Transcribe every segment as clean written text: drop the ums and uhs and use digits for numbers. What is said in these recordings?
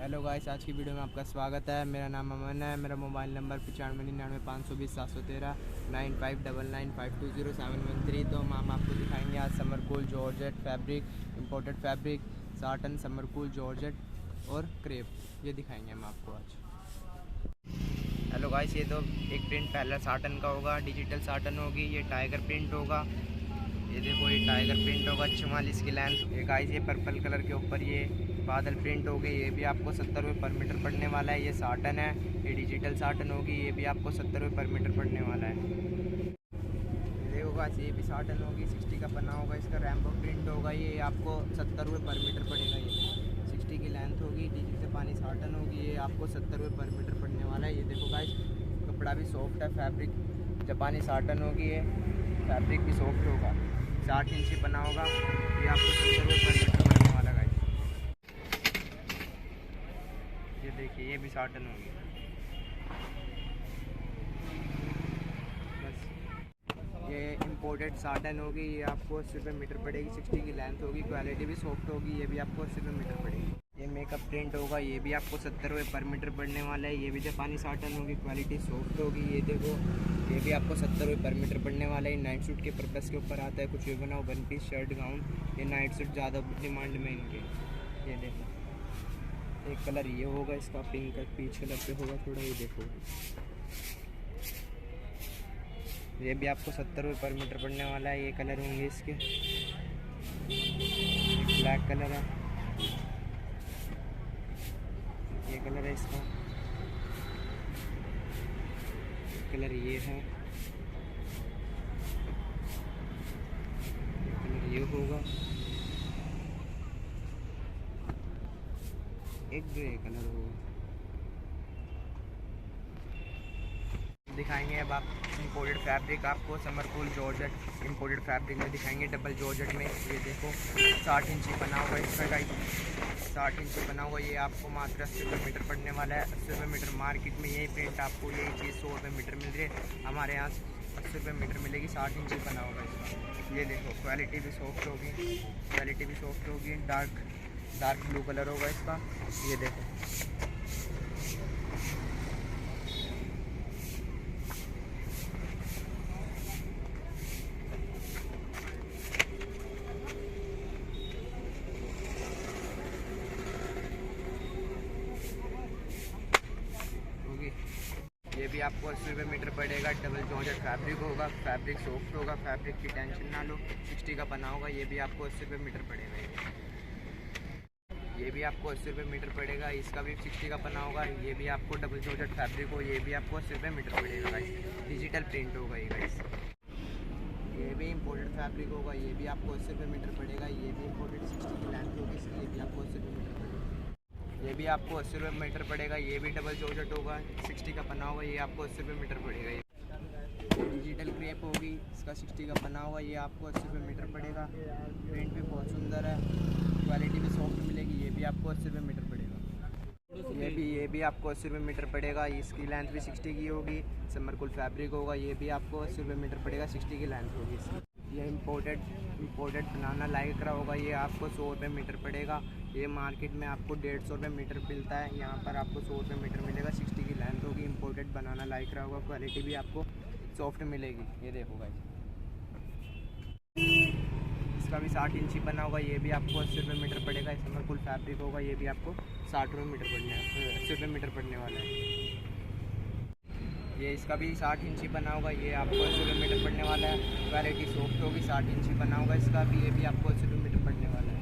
Hello guys, आज की video में आपका स्वागत है। मेरा नाम अमन है। मेरा मोबाइल नंबर 9599520713 9599520713। तो हम आपको दिखाएंगे आज summer cool georgette fabric, imported fabric, satin, summer cool georgette और क्रेप। ये दिखाएंगे हम आपको आज। हेलो गाइस, ये तो एक प्रिंट पहला साटन का होगा, डिजिटल साटन होगी। ये टाइगर प्रिंट होगा। ये देखो, ये टाइगर प्रिंट होगा 44 की लेंथ। ये गाइस, ये पर्पल कलर के ऊपर ये बादल प्रिंट होगी। ये भी आपको 70 रुपये पर मीटर पड़ने वाला है। ये साटन है, ये डिजिटल साटन होगी। ये भी आपको 70 रुपये पर मीटर पड़ने वाला है। देखो गाइस, ये भी साटन होगी, 60 का पन्ना होगा। इसका रैम्बो प्रिंट होगा। ये आपको 70 रुपये पर मीटर पड़ेगा। ये 60 की लेंथ होगी, डिजिटल से पानी साटन होगी। ये आपको 70 रुपये पर मीटर पड़ने वाला है। ये देखो गाइस, कपड़ा भी सॉफ्ट है, फैब्रिक जापानी साटन होगी। ये फैब्रिक भी सॉफ्ट होगा, 60 इंच बना होगा। ये आपको 70 रुपये पर मीटर पड़ने वाला गाइस। ये देखिए, ये भी साटन होगी। बस ये इंपोर्टेड साटन होगी। ये आपको 80 रुपये मीटर पड़ेगी। 60 की लेंथ होगी, क्वालिटी भी सॉफ्ट होगी। ये भी आपको 80 रुपये मीटर पड़ेगी। ये मेकअप प्रिंट होगा। ये भी आपको 70 रुपये पर मीटर पड़ने वाला है। ये भी जापानी साटन होगी, क्वालिटी सॉफ्ट होगी। ये देखो, ये भी आपको 70 रुपये पर मीटर पड़ने वाला है। नाइट सूट के पर्पज़ के ऊपर आता है। कुछ भी बनाओ, वन पीस, शर्ट, गाउन। ये नाइट सूट ज़्यादा डिमांड में इनके। ये देखो, एक कलर ये होगा इसका, पिंक का पीच कलर पे होगा थोड़ा। ये देखो, ये भी आपको 70 रुपये पर मीटर पड़ने वाला है। ये कलर होंगे इसके, ब्लैक कलर है। ये कलर है इसका, कलर ये है, कलर ये होगा, एक ग्रे कलर होगा। दिखाएंगे अब आप इंपोर्टेड फैब्रिक आपको summer cool georgette imported fabric में दिखाएंगे, डबल जॉर्जेट में। ये देखो, 60 इंची बना हुआ इसका गाइस, 60 इंची बना हुआ। ये आपको मात्र 80 रुपये मीटर पड़ने वाला है। 80 रुपये मीटर। मार्केट में यही प्रिंट आपको यही चीज़ 100 रुपये मीटर मिल रही है। हमारे यहाँ 80 रुपये मीटर मिलेगी। 60 इंची बना होगा इसका। ये देखो, क्वालिटी भी सॉफ्ट होगी, क्वालिटी भी सॉफ्ट होगी। डार्क ब्लू कलर होगा इसका। ये देखो, ये भी आपको 80 रुपये मीटर पड़ेगा। डबल जॉर्जेट फैब्रिक होगा, फैब्रिक सॉफ्ट होगा, फैब्रिक की टेंशन ना लो। 60 का बना होगा। ये भी आपको 80 रुपये मीटर पड़ेगा। ये भी आपको 80 रुपये मीटर पड़ेगा। इसका भी 60 का बना होगा। ये भी आपको डबल जॉर्जेट फैब्रिक हो। ये भी आपको 80 रुपये मीटर पड़ेगा गाइस। डिजिटल प्रिंट होगा ये गाइस। ये भी इंपोर्टेड फैब्रिक होगा। ये भी आपको 80 रुपये मीटर पड़ेगा। ये भी इंपोर्टेड 60 की लेंथ होगी इसकी। ये भी आपको 80 रुपये मीटर पड़ेगा। ये भी आपको 80 रुपये मीटर पड़ेगा। ये भी डबल जॉर्जेट होगा, 60 का बना होगा। ये आपको 80 रुपये मीटर पड़ेगा। ये डिजिटल क्रेप होगी, इसका 60 का बना हुआ। ये आपको 80 रुपये मीटर पड़ेगा। प्रिंट भी बहुत सुंदर है, क्वालिटी भी सॉफ्ट मिलेगी। ये भी आपको 80 रुपये मीटर पड़ेगा। ये भी आपको 80 रुपये मीटर पड़ेगा। इसकी लेंथ भी 60 की होगी। समर कूल फैब्रिक होगा। ये भी आपको 80 रुपये मीटर पड़ेगा। 60 की लेंथ होगी इसकी। ये इंपोर्टेड बनाना लाइक्रा होगा। ये आपको 100 रुपये मीटर पड़ेगा। ये मार्केट में आपको 150 रुपये मीटर मिलता है। यहाँ पर आपको 100 रुपये मीटर मिलेगा। 60 की लेंथ होगी। इंपोर्टेड बनाना लाइक्रा होगा। क्वालिटी भी आपको सॉफ्ट मिलेगी। ये देखो गाइस, इसका भी 60 इंची बना होगा। ये भी आपको 80 रुपये मीटर पड़ेगा। समर कूल फैब्रिक होगा। ये भी आपको 60 रुपये मीटर 80 रुपये मीटर पड़ने वाला है। ये इसका भी 60 इंची बना होगा। ये आपको 80 रुपये मीटर पड़ने वाला है। क्वालिटी सॉफ्ट होगी, 60 इंची बना होगा इसका भी। ये भी आपको 80 रुपये मीटर पड़ने वाला है।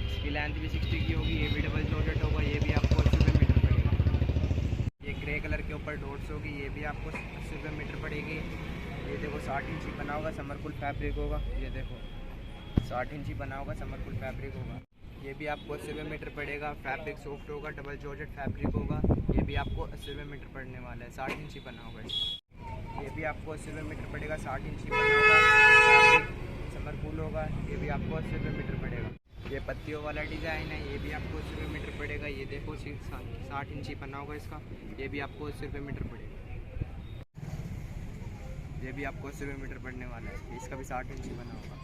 इसकी लेंथ भी 60 की होगी। ये भी डबल जॉर्जेट होगा। ये भी आपको 80 रुपये मीटर पड़ेगा। ये ग्रे कलर के ऊपर डॉट्स होगी। ये भी आपको 80 रुपये मीटर पड़ेगी। ये देखो, 60 इंची बना होगा, समर कूल फैब्रिक होगा। ये देखो, 60 इंची बना होगा, समर कूल फैब्रिक होगा। ये भी आपको 80 रुपये मीटर पड़ेगा। फैब्रिक सॉफ्ट होगा, डबल जॉर्जेट फैब्रिक होगा। ये भी आपको 80 रुपये मीटर पड़ने वाला है। 60 इंची बना होगा इसका। ये भी आपको 80 रुपये मीटर पड़ेगा। 60 इंची बना होगा, फैब्रिक समर कूल होगा। ये भी आपको 80 रुपये मीटर पड़ेगा। ये पत्तियों वाला डिज़ाइन है। ये भी आपको 80 रुपये मीटर पड़ेगा। ये देखो, 60 इंची बना होगा इसका। ये भी आपको 80 रुपये मीटर पड़ेगा। ये भी आपको 80 रुपये मीटर पड़ने वाला है। इसका भी 60 इंची बना होगा।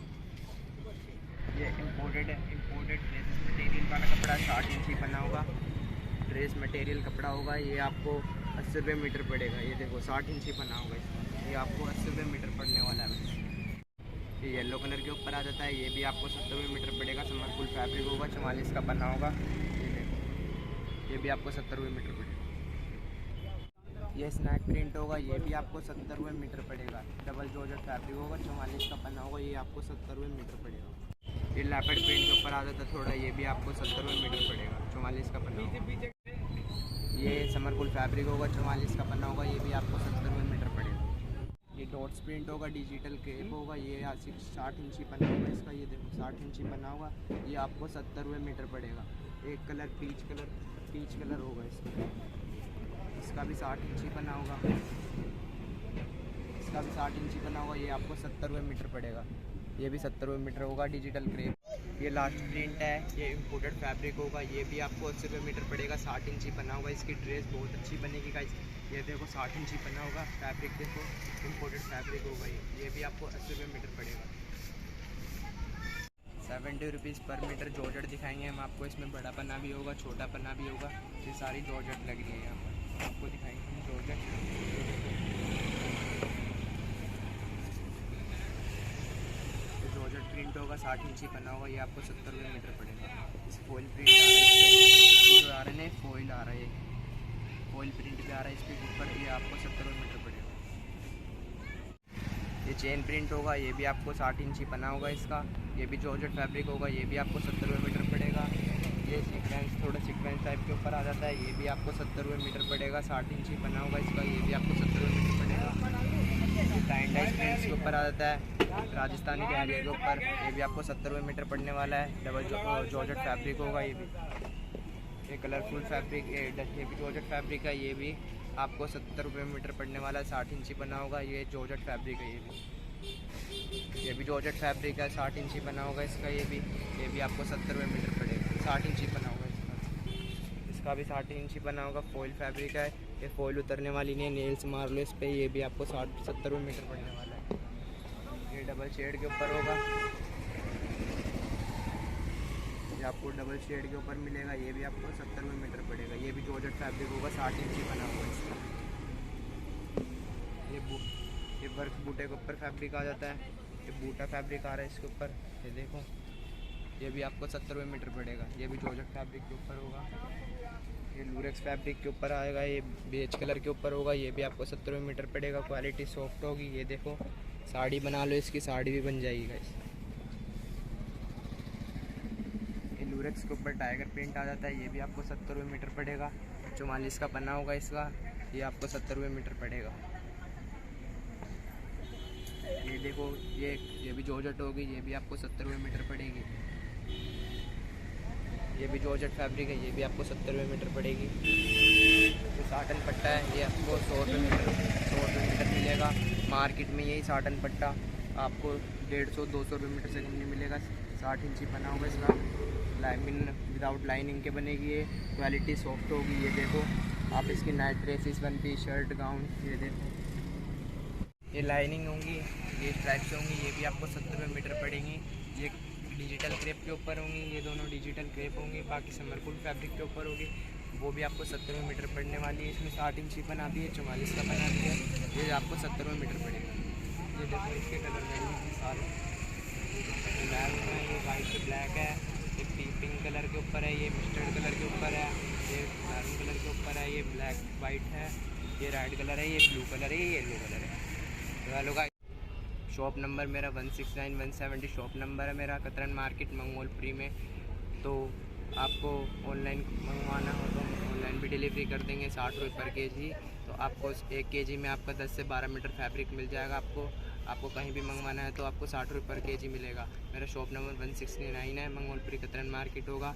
ये इम्पोर्टेड है, इम्पोर्टेड ड्रेस मटेरियल वाला कपड़ा 60 इंची बना होगा। ड्रेस मटेरियल कपड़ा होगा, ये आपको 80 रुपये मीटर पड़ेगा। ये देखो 60 इंची बना होगा इसका, ये आपको 80 रुपये मीटर पड़ने वाला है। ये येलो कलर के ऊपर आ जाता है, ये भी आपको 70 रुपये मीटर पड़ेगा। समर फुल फैब्रिक होगा, 44 का बना होगा। ये देखो, ये भी आपको 70 रुपये मीटर पड़ेगा। ये स्नैक प्रिंट होगा, ये भी आपको 70 रुपये मीटर पड़ेगा। डबल जॉर्जेट फैब्रिक होगा, 44 का बना होगा, ये आपको 70 रुपये मीटर पड़ेगा। ये लेपर्ड प्रिंट के ऊपर आ जाता है थोड़ा, ये भी आपको 70 रुपये मीटर पड़ेगा, 44 का बना होगा। ये समर फुल फैब्रिक होगा, 44 का बना होगा, ये भी आपको 70 रुपये मीटर पड़ेगा। ये डॉट्स प्रिंट होगा, डिजिटल क्रेप होगा, ये 60 इंची बना होगा इसका। ये देखो 60 इंची बना होगा, ये आपको 70 रुपये मीटर पड़ेगा। एक कलर पीच कलर होगा इसका भी 60 इंची बना होगा, इसका भी 60 इंची बना होगा, ये आपको 70 रुपये मीटर पड़ेगा। ये भी 70 रुपये मीटर होगा, डिजिटल क्रेप। ये लास्ट प्रिंट है, ये इम्पोर्टेड फैब्रिक होगा, ये भी आपको 80 रुपये मीटर पड़ेगा, 60 इंची बना होगा। इसकी ड्रेस बहुत अच्छी बनेगी गाइस। ये देखो 60 इंची बना होगा, फैब्रिक देखो, इम्पोर्टेड फैब्रिक होगा। ये भी आपको 80 रुपये मीटर पड़ेगा। 70 रुपीज़ पर मीटर जॉर्जेट दिखाएंगे हम आपको। इसमें बड़ा पन्ना भी होगा, छोटा पन्ना भी होगा। ये सारी जॉर्जेट लग रही है यहाँ पर, आपको दिखाएंगे हम जॉर्जेट। जॉर्जेट प्रिंट होगा, 60 इंची बना होगा, ये आपको 70 रुपये मीटर पड़ेगा। इस फॉइल प्रिंट आ रहा है, जो आ रहे हैं फॉइल आ रहा है, फॉइल प्रिंट भी आ रहा है इसके ऊपर, ये आपको 70 रुपये मीटर पड़ेगा। ये चेन प्रिंट होगा, ये भी आपको 60 इंची बना होगा इसका। ये भी जॉर्जेट फैब्रिक होगा, ये भी आपको 70 रुपये मीटर पड़ेगा। ये सीक्वेंस, थोड़ा सीक्वेंस टाइप के ऊपर आ जाता है, ये भी आपको 70 रुपये मीटर पड़ेगा, 60 इंची बना होगा इसका। ये भी आपको 70 रुपये मीटर पड़ेगा। ये टाइन डाइस प्रिंट्स के ऊपर आ जाता है, राजस्थानी के एरिया के ऊपर, ये भी आपको 70 रुपये मीटर पड़ने वाला है। डबल जॉर्जेट फैब्रिक होगा ये भी। ये कलरफुल फैब्रिक, ये भी जॉर्जेट फैब्रिक है, ये भी आपको 70 रुपये मीटर पड़ने वाला है, 60 इंची बना होगा। ये जॉर्जेट फैब्रिक है, ये भी जॉर्जेट फैब्रिक है, 60 इंची बना होगा इसका। ये भी आपको 70 रुपये मीटर पड़ेगा, 60 इंची बना होगा इसका भी 60 इंची बना होगा। फॉइल फैब्रिक है, ये फॉइल उतरने वाली नहीं है, नेल्स मार लो इस पर। ये भी आपको 60-70 रुपये मीटर पड़ने वाला है। ये डबल शेड के ऊपर होगा, ये आपको डबल शेड के ऊपर मिलेगा, ये भी आपको 70 रुपये मीटर पड़ेगा। ये भी जॉर्जेट फैब्रिक होगा, 60 इंची बना होगा इसका। ये वर्क बूटे के ऊपर फैब्रिक आ जाता है, ये बूटा फैब्रिक आ रहा है इसके ऊपर, ये देखो, ये भी आपको 70 रुपये मीटर पड़ेगा। ये भी जॉर्जेट फैब्रिक के ऊपर होगा। ये लूरेक्स फैब्रिक के ऊपर आएगा, ये बेज कलर के ऊपर होगा, ये भी आपको 70 रुपये मीटर पड़ेगा। क्वालिटी सॉफ्ट होगी, ये देखो, साड़ी बना लो इसकी, साड़ी भी बन जाएगी गाइस। ये लूरेक्स के ऊपर टाइगर प्रिंट आ जाता है, ये भी आपको 70 रुपये मीटर पड़ेगा, 44 का बना होगा इसका। ये आपको 70 रुपये मीटर पड़ेगा। ये देखो, ये भी जॉर्जेट होगी, ये भी आपको 70 रुपये मीटर पड़ेगी। ये भी जॉर्जेट फैब्रिक है, ये भी आपको 70 रुपये मीटर पड़ेगी। जो साटन पट्टा है, ये आपको 100 रुपये मीटर मिलेगा। मार्केट में यही साटन पट्टा आपको 150-200 रुपये मीटर से कम नहीं मिलेगा। 60 इंची बना होगा इसका, लाइनिंग विदाउट लाइनिंग के बनेगी। ये क्वालिटी सॉफ्ट होगी, ये देखो आप इसकी night dresses, one piece, shirt, gown, ये देखो, ये लाइनिंग होंगी, ये स्ट्राइप्स होंगी, ये भी आपको 70 रुपये मीटर पड़ेंगी। ये डिजिटल क्रेप के ऊपर होंगी, ये दोनों डिजिटल क्रेप होंगी। बाकी समरफुल फैब्रिक के ऊपर होगी, वो भी आपको 70 रुपये मीटर पड़ने वाली है। इसमें 60 इंची बना भी है, 44 का बना भी है, ये आपको 70 रुपये मीटर पड़ेगा। ये देखो इसके कलर में सारे ब्लैक है, ये वाइट ब्लैक है, ये पिंक कलर के ऊपर है, ये मस्टर्ड कलर के ऊपर है, ये मैरून कलर के ऊपर है, ये ब्लैक वाइट है, ये रेड कलर है, ये ब्लू कलर है, ये येलो कलर है। हेलो गाइस, शॉप नंबर मेरा 169-170 शॉप नंबर है मेरा, कतरन मार्केट मंगोलपुरी में। तो आपको ऑनलाइन मंगवाना हो तो ऑनलाइन भी डिलीवरी कर देंगे, 60 रुपये पर केजी। तो आपको 1 केजी में आपका 10 से 12 मीटर फैब्रिक मिल जाएगा। आपको कहीं भी मंगवाना है तो आपको 60 रुपये पर केजी मिलेगा। मेरा शॉप नंबर 169 है, मंगोलपुरी कतरन मार्केट होगा।